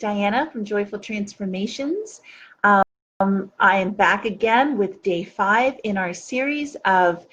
Diana from Joyful Transformations. I am back again with day 5 in our series of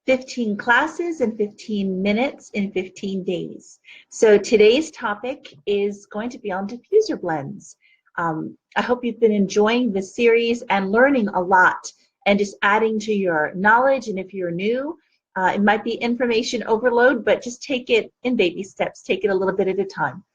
15 classes in 15 minutes in 15 days. So today's topic is going to be on diffuser blends. I hope you've been enjoying this series and learning a lot and just adding to your knowledge. And if you're new, it might be information overload, but just take it in baby steps. Take it a little bit at a time.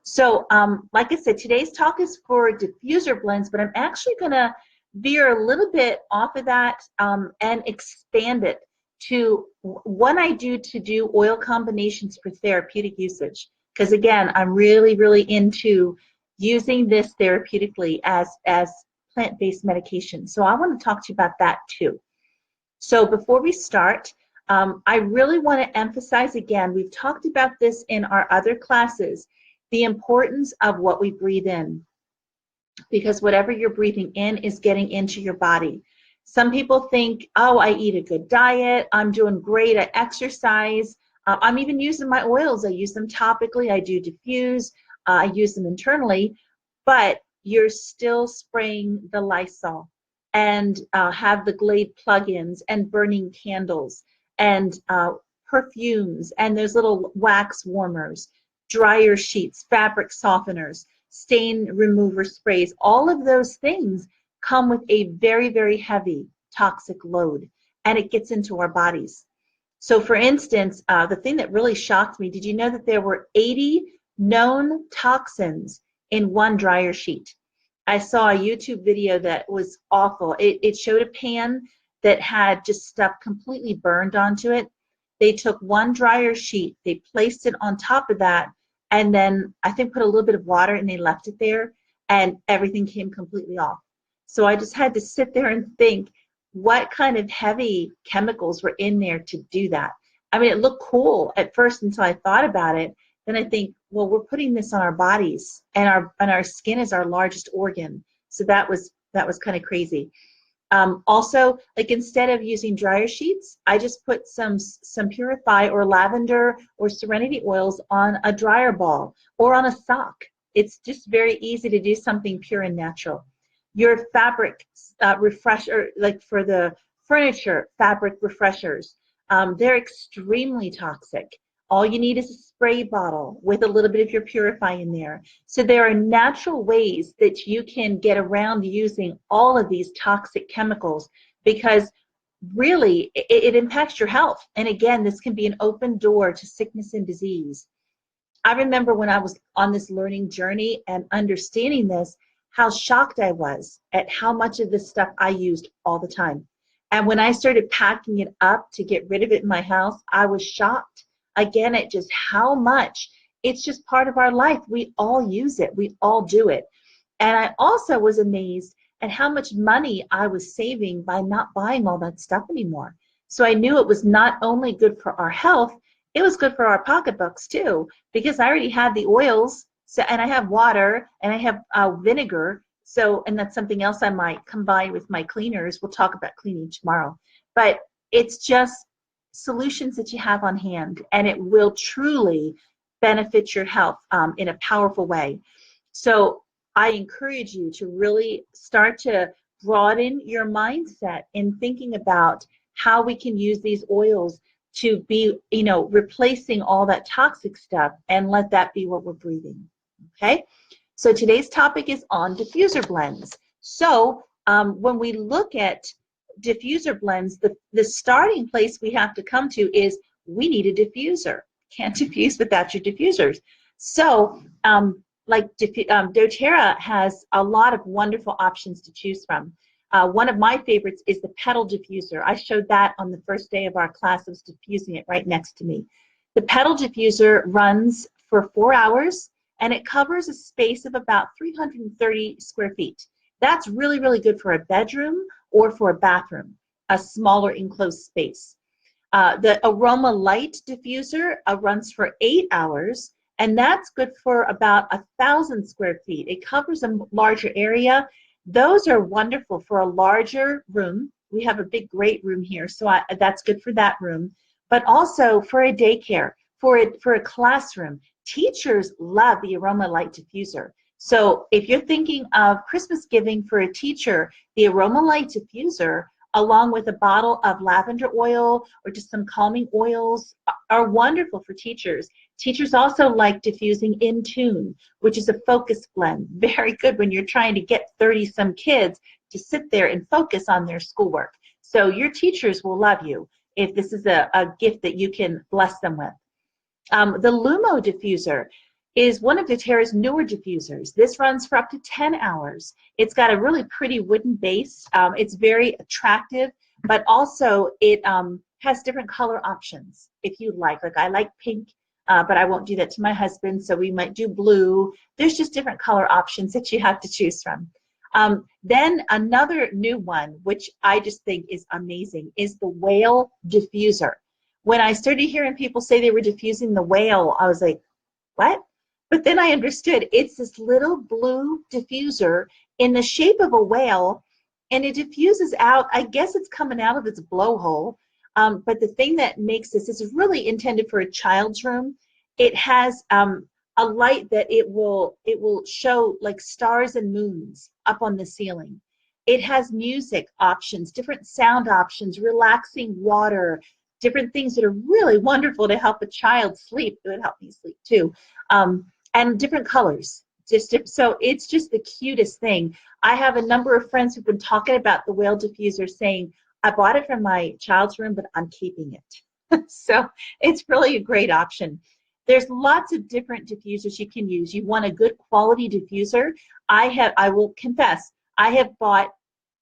So like I said, today's talk is for diffuser blends, but I'm actually going to veer a little bit off of that and expand it to what I do to do oil combinations for therapeutic usage. Because again, I'm really, really into using this therapeutically as plant-based medication. So I want to talk to you about that too. So before we start, I really want to emphasize again, we've talked about this in our other classes, the importance of what we breathe in, because whatever you're breathing in is getting into your body. Some people think, oh, I eat a good diet, I'm doing great, I exercise, I'm even using my oils, I use them topically, I do diffuse, I use them internally, but you're still spraying the Lysol and have the Glade plugins and burning candles and perfumes and those little wax warmers, dryer sheets, fabric softeners, stain remover sprays. All of those things come with a very, very heavy toxic load, and it gets into our bodies. So for instance, the thing that really shocked me, did you know that there were 80 known toxins in one dryer sheet? I saw a YouTube video that was awful. It showed a pan that had just stuff completely burned onto it. They took one dryer sheet, they placed it on top of that, and then I think put a little bit of water and they left it there, and everything came completely off. So I just had to sit there and think, what kind of heavy chemicals were in there to do that? I mean, it looked cool at first until I thought about it. Then I think, well, we're putting this on our bodies, and our skin is our largest organ. So that was kind of crazy. Also, like instead of using dryer sheets, I just put some Purify or lavender or Serenity oils on a dryer ball or on a sock. It's just very easy to do something pure and natural. Your fabric refresher, like for the furniture, fabric refreshers, they're extremely toxic. All you need is a spray bottle with a little bit of your Purify in there. So there are natural ways that you can get around using all of these toxic chemicals, because really it impacts your health. And again, this can be an open door to sickness and disease. I remember when I was on this learning journey and understanding this, how shocked I was at how much of this stuff I used all the time. And when I started packing it up to get rid of it in my house, I was shocked again at just how much. It's just part of our life. We all use it. We all do it. And I also was amazed at how much money I was saving by not buying all that stuff anymore. So I knew it was not only good for our health, it was good for our pocketbooks too, because I already had the oils, so, and I have water, and I have vinegar. So, and that's something else I might combine with my cleaners. We'll talk about cleaning tomorrow. But it's just solutions that you have on hand, and it will truly benefit your health in a powerful way. So I encourage you to really start to broaden your mindset in thinking about how we can use these oils to be, replacing all that toxic stuff, and let that be what we're breathing. Okay, so today's topic is on diffuser blends. So when we look at diffuser blends, the starting place we have to come to is we need a diffuser. Can't diffuse without your diffusers. So doTERRA has a lot of wonderful options to choose from. One of my favorites is the pedal diffuser. I showed that on the first day of our class. I was diffusing it right next to me. The pedal diffuser runs for 4 hours, and it covers a space of about 330 square feet. That's really, really good for a bedroom or for a bathroom, a smaller enclosed space. The Aroma Light diffuser runs for 8 hours, and that's good for about 1,000 square feet. It covers a larger area. Those are wonderful for a larger room. We have a big, great room here, so that's good for that room. But also for a daycare, for a classroom. Teachers love the Aroma Light diffuser. So if you're thinking of Christmas giving for a teacher, the Aroma Light Diffuser, along with a bottle of lavender oil or just some calming oils, are wonderful for teachers. Teachers also like diffusing in tune, which is a focus blend. Very good when you're trying to get 30 some kids to sit there and focus on their schoolwork. So your teachers will love you if this is a gift that you can bless them with. The Lumo diffuser is one of doTERRA's newer diffusers. This runs for up to 10 hours. It's got a really pretty wooden base. It's very attractive, but also it has different color options if you like. Like I like pink, but I won't do that to my husband, so we might do blue. There's just different color options that you have to choose from. Then another new one, which I just think is amazing, is the Whale diffuser. When I started hearing people say they were diffusing the whale, I was like, what? But then I understood it's this little blue diffuser in the shape of a whale, and it diffuses out. I guess it's coming out of its blowhole. But the thing that makes this is really intended for a child's room. It has a light that it will show like stars and moons up on the ceiling. It has music options, different sound options, relaxing water, different things that are really wonderful to help a child sleep. It would help me sleep too. And different colors. So it's just the cutest thing. I have a number of friends who've been talking about the Whale diffuser saying, I bought it from my child's room, but I'm keeping it. So it's really a great option. There's lots of different diffusers you can use. You want a good quality diffuser. I will confess, I have bought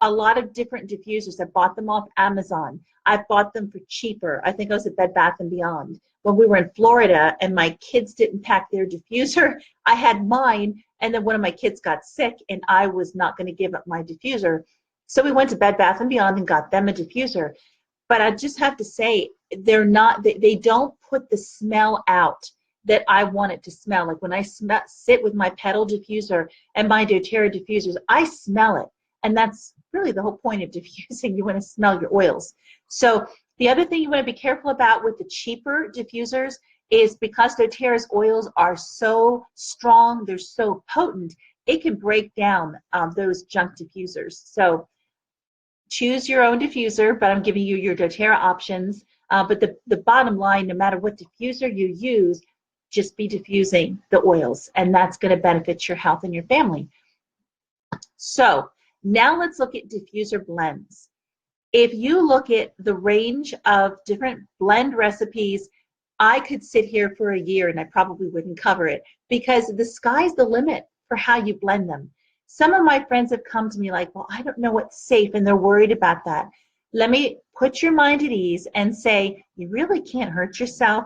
a lot of different diffusers. I bought them off Amazon. I've bought them for cheaper. I think I was at Bed Bath & Beyond. When we were in Florida and my kids didn't pack their diffuser, I had mine, and then one of my kids got sick and I was not going to give up my diffuser. So we went to Bed Bath & Beyond and got them a diffuser. But I just have to say, they don't put the smell out that I want it to smell. Like when I sit with my pedal diffuser and my doTERRA diffusers, I smell it. And that's really the whole point of diffusing. You want to smell your oils. So the other thing you want to be careful about with the cheaper diffusers is because doTERRA's oils are so strong, they're so potent, it can break down those junk diffusers. So choose your own diffuser, but I'm giving you your doTERRA options. But the bottom line, no matter what diffuser you use, just be diffusing the oils, and that's going to benefit your health and your family. So now let's look at diffuser blends. If you look at the range of different blend recipes, I could sit here for a year and I probably wouldn't cover it because the sky's the limit for how you blend them. Some of my friends have come to me like, well, I don't know what's safe, and they're worried about that. Let me put your mind at ease and say, you really can't hurt yourself.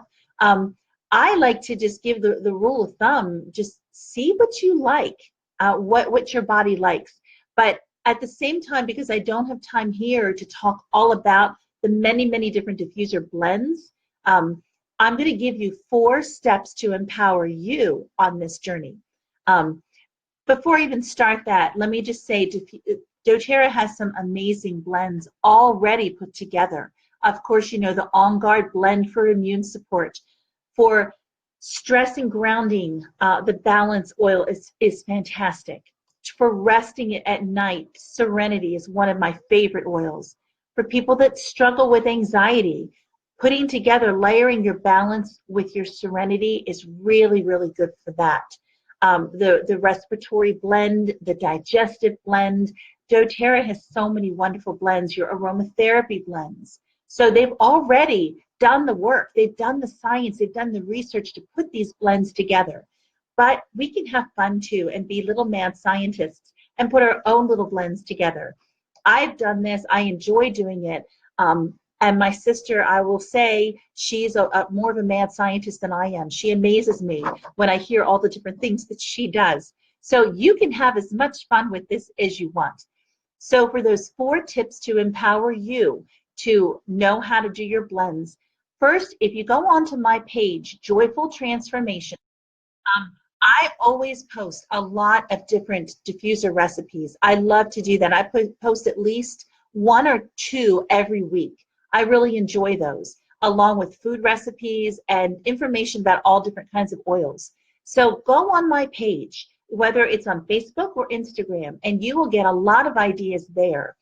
I like to just give the rule of thumb, just see what you like, what your body likes. But at the same time, because I don't have time here to talk all about the many, many different diffuser blends, I'm going to give you 4 steps to empower you on this journey. Before I even start that, let me just say doTERRA has some amazing blends already put together. Of course, you know the On Guard blend for immune support. For stress and grounding, the Balance oil is fantastic. For resting at night, Serenity is one of my favorite oils. For people that struggle with anxiety, putting together, layering your Balance with your Serenity is really, really good for that. The respiratory blend, the digestive blend. doTERRA has so many wonderful blends, your aromatherapy blends. So they've already done the work. They've done the science. They've done the research to put these blends together. But we can have fun too and be little mad scientists and put our own little blends together. I've done this. I enjoy doing it. And my sister, I will say, she's more of a mad scientist than I am. She amazes me when I hear all the different things that she does. So you can have as much fun with this as you want. So for those 4 tips to empower you to know how to do your blends, first, if you go onto my page, Joyful Transformation, I always post a lot of different diffuser recipes. I love to do that. I post at least 1 or 2 every week. I really enjoy those, along with food recipes and information about all different kinds of oils. So go on my page. whether it's on Facebook or Instagram, and you will get a lot of ideas there.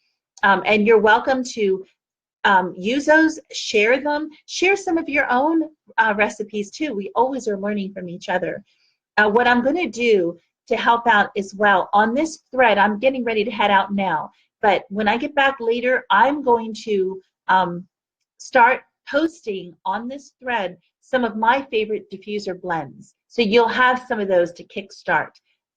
And you're welcome to use those, share them, share some of your own recipes too. We always are learning from each other. What I'm going to do to help out as well on this thread, I'm getting ready to head out now, but when I get back later, I'm going to start posting on this thread some of my favorite diffuser blends. So you'll have some of those to kickstart.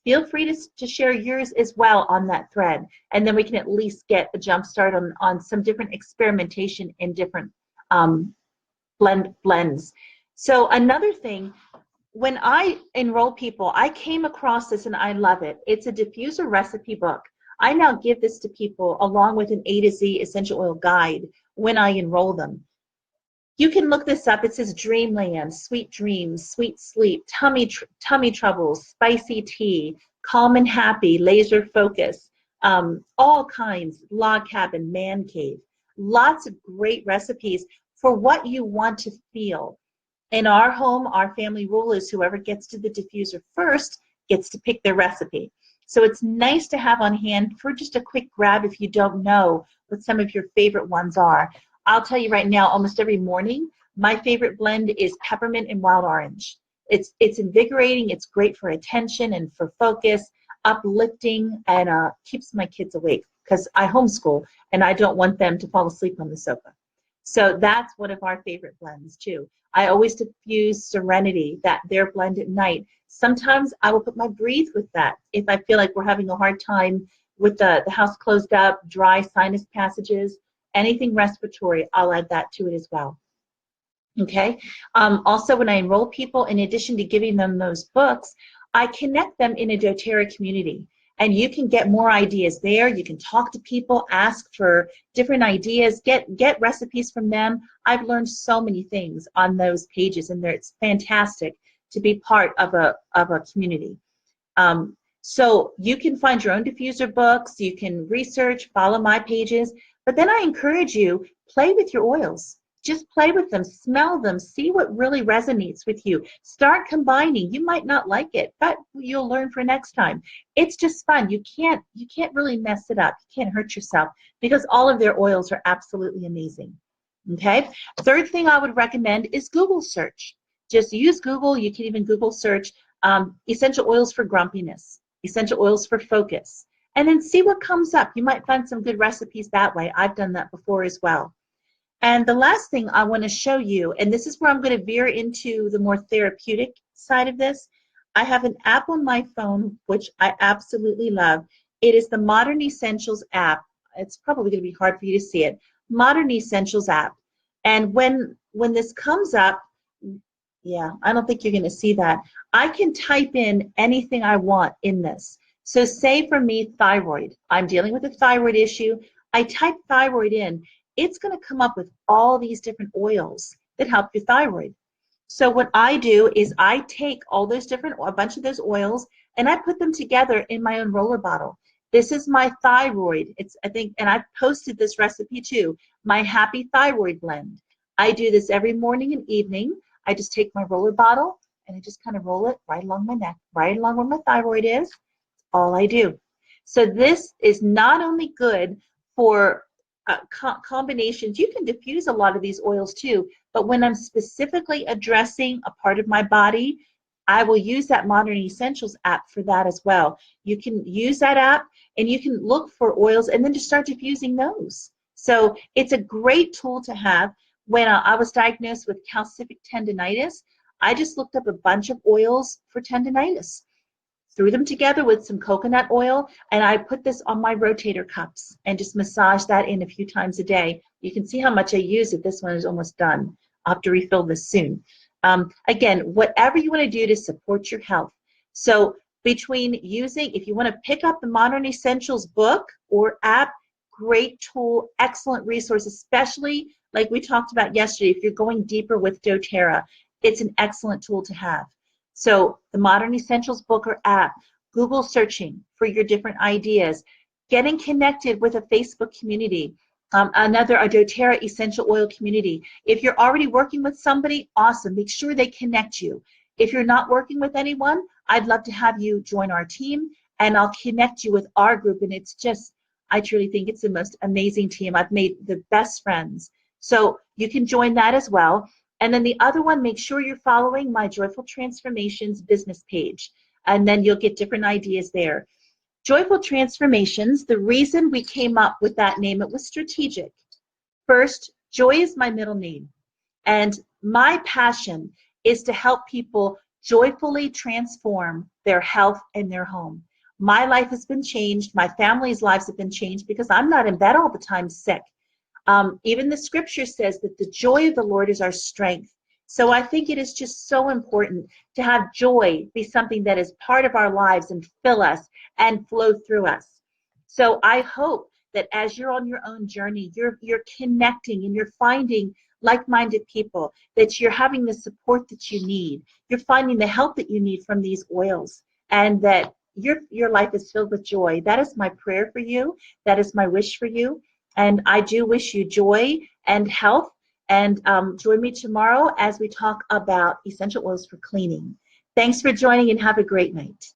Feel free to share yours as well on that thread, and then we can at least get a jump start on some different experimentation in different blends. So another thing, when I enroll people, I came across this and I love it. It's a diffuser recipe book. I now give this to people along with an A to Z essential oil guide when I enroll them. You can look this up. It says dreamland, sweet dreams, sweet sleep, tummy troubles, spicy tea, calm and happy, laser focus, all kinds, log cabin, man cave. Lots of great recipes for what you want to feel. In our home, our family rule is whoever gets to the diffuser first gets to pick their recipe. So it's nice to have on hand for just a quick grab if you don't know what some of your favorite ones are. I'll tell you right now, almost every morning, my favorite blend is peppermint and wild orange. It's invigorating, it's great for attention and for focus, uplifting, and keeps my kids awake because I homeschool and I don't want them to fall asleep on the sofa. So that's one of our favorite blends too. I always diffuse Serenity, their blend at night. Sometimes I will put my Breathe with that if I feel like we're having a hard time with the house closed up, dry sinus passages, anything respiratory, I'll add that to it as well. Okay. Also, when I enroll people, in addition to giving them those books, I connect them in a doTERRA community. And you can get more ideas there. You can talk to people, ask for different ideas, get recipes from them. I've learned so many things on those pages, and it's fantastic to be part of a community. So you can find your own diffuser books, you can research, follow my pages, but then I encourage you, play with your oils. Just play with them, smell them, see what really resonates with you. Start combining. You might not like it, but you'll learn for next time. It's just fun. You can't really mess it up. You can't hurt yourself because all of their oils are absolutely amazing. Okay? Third thing I would recommend is Google search. Just use Google. You can even Google search essential oils for grumpiness, essential oils for focus, and then see what comes up. You might find some good recipes that way. I've done that before as well. And the last thing I want to show you, and this is where I'm going to veer into the more therapeutic side of this, I have an app on my phone, which I absolutely love. It is the Modern Essentials app. It's probably going to be hard for you to see it. Modern Essentials app. And when this comes up, yeah, I don't think you're going to see that. I can type in anything I want in this. So say for me, thyroid. I'm dealing with a thyroid issue. I type thyroid in. It's going to come up with all these different oils that help your thyroid. So what I do is I take all those a bunch of those oils, and I put them together in my own roller bottle. This is my thyroid. And I've posted this recipe too, my happy thyroid blend. I do this every morning and evening. I just take my roller bottle and I just kind of roll it right along my neck, right along where my thyroid is. That's all I do. So this is not only good for combinations. You can diffuse a lot of these oils too, but when I'm specifically addressing a part of my body, I will use that Modern Essentials app for that as well. You can use that app and you can look for oils and then just start diffusing those. So it's a great tool to have. When I was diagnosed with calcific tendinitis, I just looked up a bunch of oils for tendinitis, threw them together with some coconut oil, and I put this on my rotator cuffs and just massage that in a few times a day. You can see how much I use it. This one is almost done. I'll have to refill this soon. Again, whatever you want to do to support your health. So between if you want to pick up the Modern Essentials book or app, great tool, excellent resource, especially like we talked about yesterday, if you're going deeper with doTERRA, it's an excellent tool to have. So the Modern Essentials book or app, Google searching for your different ideas, getting connected with a Facebook community, a doTERRA essential oil community. If you're already working with somebody, awesome. Make sure they connect you. If you're not working with anyone, I'd love to have you join our team, and I'll connect you with our group. And it's just, I truly think it's the most amazing team. I've made the best friends. So you can join that as well. And then the other one, make sure you're following my Joyful Transformations business page, and then you'll get different ideas there. Joyful Transformations, the reason we came up with that name, it was strategic. First, Joy is my middle name. And my passion is to help people joyfully transform their health and their home. My life has been changed. My family's lives have been changed because I'm not in bed all the time sick. Even the scripture says that the joy of the Lord is our strength. So I think it is just so important to have joy be something that is part of our lives and fill us and flow through us. So I hope that as you're on your own journey, you're connecting and you're finding like-minded people, that you're having the support that you need, you're finding the help that you need from these oils, and that your life is filled with joy. That is my prayer for you. That is my wish for you. And I do wish you joy and health. And join me tomorrow as we talk about essential oils for cleaning. Thanks for joining, and have a great night.